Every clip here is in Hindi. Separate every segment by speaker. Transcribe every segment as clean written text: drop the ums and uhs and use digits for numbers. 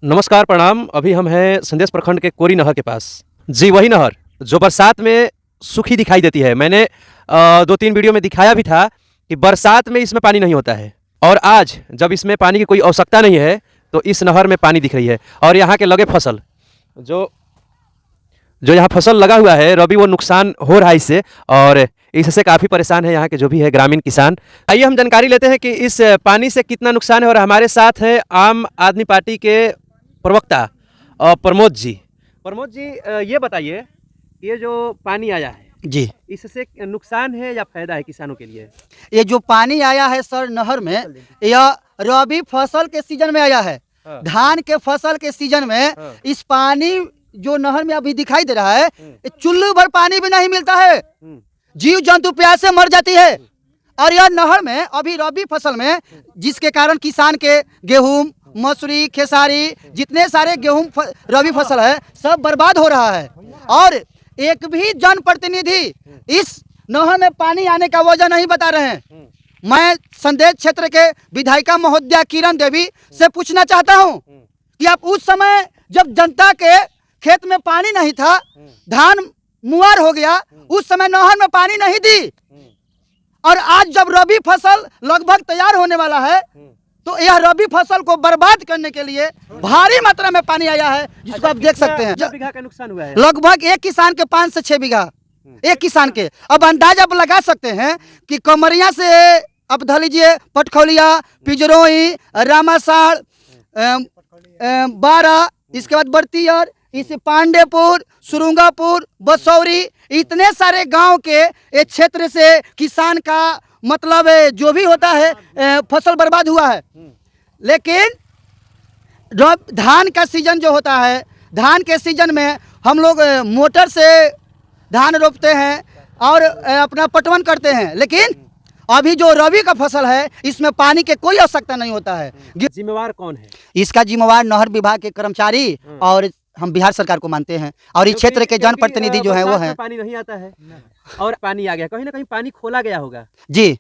Speaker 1: नमस्कार प्रणाम। अभी हम हैं संदेश प्रखंड के कोरी नहर के पास। जी वही नहर जो बरसात में सूखी दिखाई देती है। मैंने 2-3 वीडियो में दिखाया भी था कि बरसात में इसमें पानी नहीं होता है, और आज जब इसमें पानी की कोई आवश्यकता नहीं है तो इस नहर में पानी दिख रही है। और यहाँ के लगे फसल जो यहाँ फसल लगा हुआ है रबी, वो नुकसान हो रहा है इससे, और इससे काफ़ी परेशान है यहाँ के जो भी है ग्रामीण किसान। आइए हम जानकारी लेते हैं कि इस पानी से कितना नुकसान है। और हमारे साथ है आम आदमी पार्टी के प्रवक्ता प्रमोद जी। प्रमोद जी, ये बताइए, ये जो पानी आया है
Speaker 2: जी,
Speaker 1: इससे नुकसान है या फायदा है किसानों के लिए?
Speaker 2: ये जो पानी आया है सर नहर में, यह रबी फसल के सीजन में आया है।
Speaker 1: हाँ।
Speaker 2: धान के फसल के सीजन में
Speaker 1: हाँ।
Speaker 2: इस पानी जो नहर में अभी दिखाई दे रहा है, ये चुल्लू भर पानी भी नहीं मिलता है, जीव जंतु प्यास से मर जाती है। और यह नहर में अभी रबी फसल में, जिसके कारण किसान के गेहूं, मसूरी, खेसारी, जितने सारे गेहूं रबी फसल है सब बर्बाद हो रहा है। और एक भी जनप्रतिनिधि इस नहर में पानी आने का वजह नहीं बता रहे हैं। मैं संदेश क्षेत्र के विधायिका महोदया किरण देवी से पूछना चाहता हूं कि आप उस समय जब जनता के खेत में पानी नहीं था, धान मुआर हो गया, उस समय नहर में पानी नहीं दी, और आज जब रबी फसल लगभग तैयार होने वाला है तो यह रबी फसल को बर्बाद करने के लिए भारी मात्रा में पानी आया है, जिसको आप देख सकते हैं।
Speaker 1: बीघा का नुकसान हुआ है
Speaker 2: लगभग एक किसान के 5 से 6 बीघा, एक किसान के। अब अंदाजा आप लगा सकते हैं कि कमरिया से अब धर लीजिए पटखौलिया, पिजरोई, रामासाड़, बारा, इसके बाद बर्तियर, इस पांडेपुर, सुरुंगापुर, बसौरी, इतने सारे गांव के एक क्षेत्र से किसान का मतलब जो भी होता है फसल बर्बाद हुआ है। लेकिन धान का सीजन जो होता है, धान के सीजन में हम लोग मोटर से धान रोपते हैं और अपना पटवन करते हैं। लेकिन अभी जो रबी का फसल है इसमें पानी के कोई आवश्यकता नहीं होता है।
Speaker 1: जिम्मेवार कौन है
Speaker 2: इसका? जिम्मेवार नहर विभाग के कर्मचारी और हम बिहार सरकार को मानते हैं, और इस क्षेत्र के जनप्रतिनिधि जो है वो है।
Speaker 1: पानी नहीं आता है और पानी आ गया, कहीं ना कहीं पानी खोला गया होगा।
Speaker 2: जी,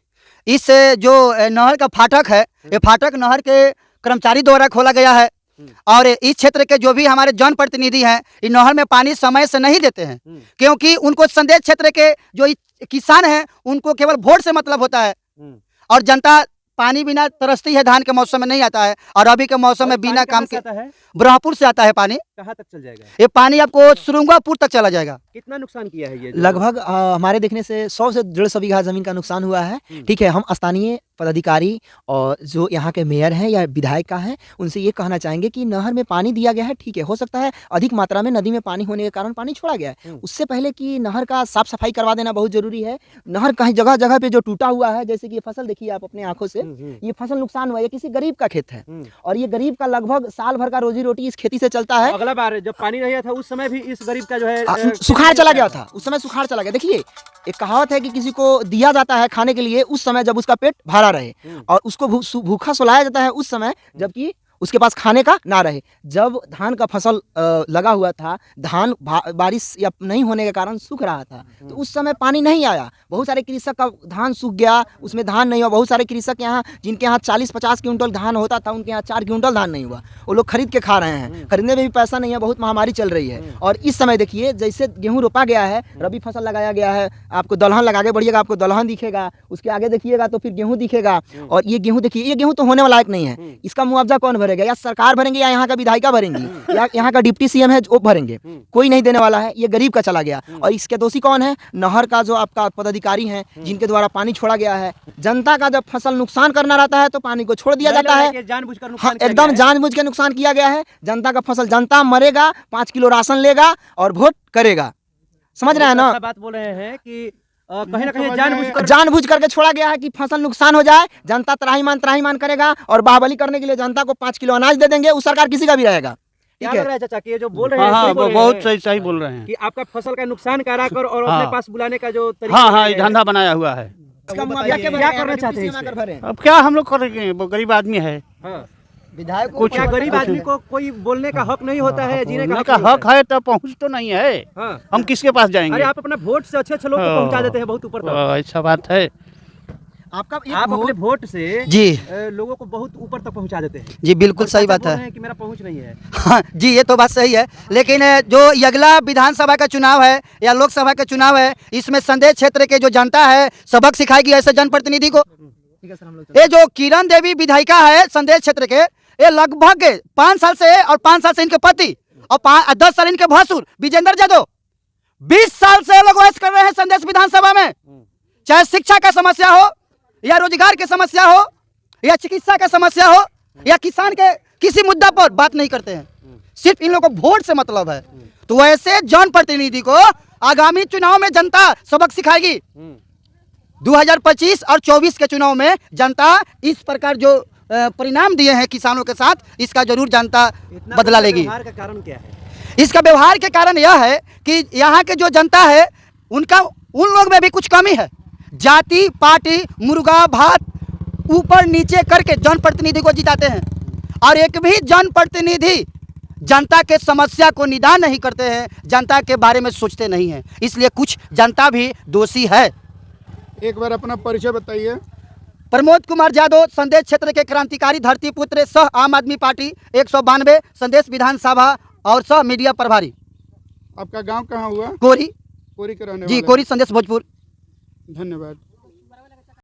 Speaker 2: इस जो नहर का फाटक है, ये फाटक नहर के कर्मचारी द्वारा खोला गया है, और इस क्षेत्र के जो भी हमारे जनप्रतिनिधि हैं इस नहर में पानी समय से नहीं देते हैं, क्योंकि उनको संदेश क्षेत्र के जो किसान हैं उनको केवल वोट से मतलब होता है, और जनता पानी बिना तरसती है। धान के मौसम में नहीं आता है, और रबी के मौसम में बिना काम के ब्रह्मपुर से आता है पानी।
Speaker 1: कहाँ तक चल जाएगा
Speaker 2: ये पानी? आपको सुरुंगापुर तक चला जाएगा।
Speaker 1: कितना नुकसान किया है ये?
Speaker 3: लगभग हमारे देखने से 100 से 150 बीघा जमीन का नुकसान हुआ है। ठीक है, हम स्थानीय पदाधिकारी और जो यहाँ के मेयर हैं या विधायक का है, उनसे ये कहना चाहेंगे कि नहर में पानी दिया गया है, ठीक है, हो सकता है अधिक मात्रा में नदी में पानी होने के कारण पानी छोड़ा गया है। उससे पहले कि नहर का साफ सफाई करवा देना बहुत जरूरी है। नहर कहीं जगह जगह पे जो टूटा हुआ है, जैसे कि ये फसल देखिए आप अपने आंखों से, ये फसल नुकसान हुआ है, ये किसी गरीब का खेत है, और ये गरीब का लगभग साल भर का रोजी रोटी इस खेती से चलता है।
Speaker 1: अगला बार जब पानी नहीं आया था उस समय भी इस गरीब का जो है
Speaker 3: सुखाड़ चला गया था, उस समय सुखाड़ चला गया। देखिए, एक कहावत है कि किसी को दिया जाता है खाने के लिए उस समय जब उसका पेट भरा रहे, और उसको भूखा सुलाया जाता है उस समय जबकि उसके पास खाने का ना रहे। जब धान का फसल लगा हुआ था, धान बारिश या नहीं होने के कारण सूख रहा था, तो उस समय पानी नहीं आया। बहुत सारे कृषक का धान सूख गया, उसमें धान नहीं हुआ। बहुत सारे कृषक यहाँ जिनके यहाँ 40-50 क्विंटल धान होता था, उनके यहाँ 4 क्विंटल धान नहीं हुआ, वो लोग खरीद के खा रहे हैं। खरीदने में भी पैसा नहीं है, बहुत महामारी चल रही है। और इस समय देखिए, जैसे गेहूँ रोपा गया है, रबी फसल लगाया गया है, आपको दलहन लगा के बढ़िएगा, आपको दलहन दिखेगा, उसके आगे देखिएगा तो फिर गेहूँ दिखेगा। और ये गेहूँ देखिए, ये गेहूँ तो होने वाला नहीं है, इसका मुआवजा कौन भरेगा? या सरकार भरेंगे, या यहाँ का विधायिका भरेंगी, या यहाँ का डिप्टी सीएम है वो भरेंगे? कोई नहीं देने वाला है, ये गरीब का चला गया। और इसके दोषी कौन है? नहर का जो आपका पदाधिकारी हैं, जिनके द्वारा पानी छोड़ा गया है। जनता का जब फसल नुकसान करना रहता है तो पानी को छोड़ दिया जाता है।
Speaker 1: जानबूझकर
Speaker 3: हाँ, एकदम जानबूझ के नुकसान किया गया है। जनता का फसल, जनता मरेगा, 5 किलो राशन लेगा और वोट करेगा। समझ रहे हैं ना?
Speaker 1: बात बोल रहे हैं कि कहीं ना कहीं
Speaker 3: जानबूझ करके छोड़ा गया है कि फसल नुकसान हो जाए, जनता त्राहीमाम करेगा, और बाहुबली करने के लिए जनता को 5 किलो अनाज दे देंगे। उस सरकार किसी का भी रहेगा।
Speaker 1: ठीक है चाचा, कि ये जो बोल रहे हैं
Speaker 4: हाँ, बहुत सही बोल रहे हैं
Speaker 1: कि आपका फसल का नुकसान करा कर और अपने पास बुलाने का जो तरीका
Speaker 4: हाँ, ये धंधा बनाया हुआ है।
Speaker 1: क्या करना चाहते हैं?
Speaker 4: अब क्या हम लोग करेंगे, वो गरीब आदमी है।
Speaker 2: विधायक
Speaker 1: कुछ गरीब आदमी को कोई बोलने का हक नहीं होता है, जीने का
Speaker 4: हक है तो पहुँच तो नहीं है। हम किसके पास जाएंगे?
Speaker 1: अरे आप अपना वोट से अच्छे लोग को पहुंचा देते हैं बहुत ऊपर तक।
Speaker 4: ऐसा बात है।
Speaker 3: आपका एक
Speaker 1: आप अपने
Speaker 3: वोट
Speaker 1: वोट से
Speaker 2: जी
Speaker 1: लोगों को बहुत ऊपर तक पहुंचा देते हैं।
Speaker 2: जी बिल्कुल सही
Speaker 1: चाचा
Speaker 2: बात
Speaker 1: बोल
Speaker 2: है।
Speaker 1: रहे हैं कि मेरा पहुंच नहीं है।
Speaker 2: हाँ जी, ये तो बात सही है, लेकिन जो ये अगला विधानसभा का चुनाव है या लोकसभा का चुनाव है, इसमें संदेश क्षेत्र के जो जनता है सबक सिखाएगी ऐसे जनप्रतिनिधि को। ये जो किरण देवी विधायिका है संदेश क्षेत्र के, ये लगभग 5 साल से और 5 साल से इनके पति और 10 साल इनके भसुर विजेंद्र यादव 20 साल से लोग वैस कर रहे हैं संदेश विधानसभा में। चाहे शिक्षा का समस्या हो या रोजगार की समस्या हो या चिकित्सा का समस्या हो या किसान के किसी मुद्दा पर बात नहीं करते हैं, सिर्फ इन लोगों को वोट से मतलब है। तो वैसे जनप्रतिनिधि को आगामी चुनाव में जनता सबक सिखाएगी। 2025 और 24 के चुनाव में जनता इस प्रकार जो परिणाम दिए हैं किसानों के साथ, इसका जरूर जनता बदला लेगी।
Speaker 1: व्यवहार का कारण क्या है?
Speaker 2: इसका व्यवहार के कारण यह है कि यहाँ के जो जनता है उनका उन लोग में भी कुछ कमी है। जाति पार्टी मुर्गा भात ऊपर नीचे करके जनप्रतिनिधि को जिताते हैं और एक भी जनप्रतिनिधि जनता के समस्या को निदान नहीं करते हैं, जनता के बारे में सोचते नहीं हैं, इसलिए कुछ जनता भी दोषी है।
Speaker 5: एक बार अपना परिचय बताइए।
Speaker 2: प्रमोद कुमार यादव, संदेश क्षेत्र के क्रांतिकारी धरतीपुत्र, सह आम आदमी पार्टी 192 संदेश विधानसभा और सह मीडिया प्रभारी।
Speaker 5: आपका गांव कहाँ हुआ?
Speaker 2: कोरी
Speaker 5: कोरी के रहने
Speaker 2: जी,
Speaker 5: वाले हैं।
Speaker 2: कोरी संदेश भोजपुर।
Speaker 5: धन्यवाद।